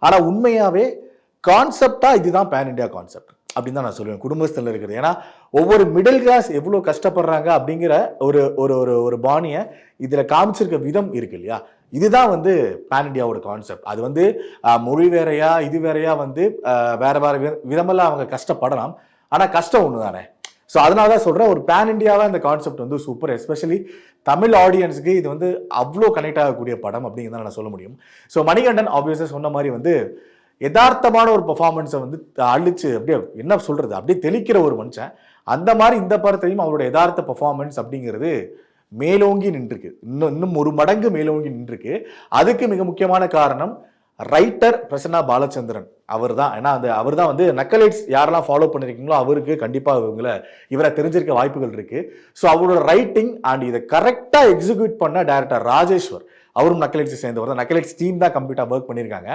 ஆனால் உண்மையாகவே கான்செப்டாக இதுதான் பேன் இண்டியா கான்செப்ட் அப்படின்னு தான் நான் சொல்லுவேன் குடும்பத்தில் இருக்கிறது. ஏன்னா ஒவ்வொரு மிடில் கிளாஸ் எவ்வளோ கஷ்டப்படுறாங்க அப்படிங்கிற ஒரு ஒரு ஒரு ஒரு பாணியை இதில் காமிச்சிருக்க விதம் இருக்கு இல்லையா, இதுதான் வந்து பேன் இண்டியாவோட கான்செப்ட். அது வந்து மொழி வேறையா இது வேறையா வந்து வேற வேற விதமெல்லாம் அவங்க கஷ்டப்படலாம், ஆனால் கஷ்டம் ஒன்று தானே. ஸோ அதனால தான் சொல்கிறேன், ஒரு பேன் இண்டியாவாக இந்த கான்செப்ட் வந்து சூப்பர். எஸ்பெஷலி தமிழ் ஆடியன்ஸுக்கு இது வந்து அவ்வளோ கனெக்ட் ஆகக்கூடிய படம் அப்படிங்கிறத நான் சொல்ல முடியும். ஸோ மணிகண்டன் ஆப்வியஸாக சொன்ன மாதிரி வந்து யதார்த்தமான ஒரு பெர்ஃபார்மன்ஸை வந்து அழிச்சு அப்படியே என்ன சொல்றது அப்படியே தெளிக்கிற ஒரு மனுஷன். அந்த மாதிரி இந்த படத்தையும் அவரோட யதார்த்த பெர்ஃபார்மன்ஸ் அப்படிங்கிறது மேலோங்கி நின்றுருக்கு, இன்னும் ஒரு மடங்கு மேலோங்கி நின்றுருக்கு. அதுக்கு மிக முக்கியமான காரணம் ரைட்டர் பிரசன்னா பாலச்சந்திரன் அவர் தான். ஏன்னா அவர் தான் வந்து நக்கலைட்ஸ் யாரெல்லாம் ஃபாலோ பண்ணிருக்கீங்களோ அவருக்கு கண்டிப்பாக இவரை தெரிஞ்சிருக்க வாய்ப்புகள் இருக்கு. ஸோ அவரோட ரைட்டிங் அண்ட் இதை கரெக்டாக எக்ஸிக்யூட் பண்ண டைரக்டர் ராஜேஸ்வர், அவரும் நக்கலைட்ஸ் சேர்ந்தவர் தான். நக்கலைட்ஸ் டீம் தான் கம்ப்ளீட்டாக ஒர்க் பண்ணியிருக்காங்க.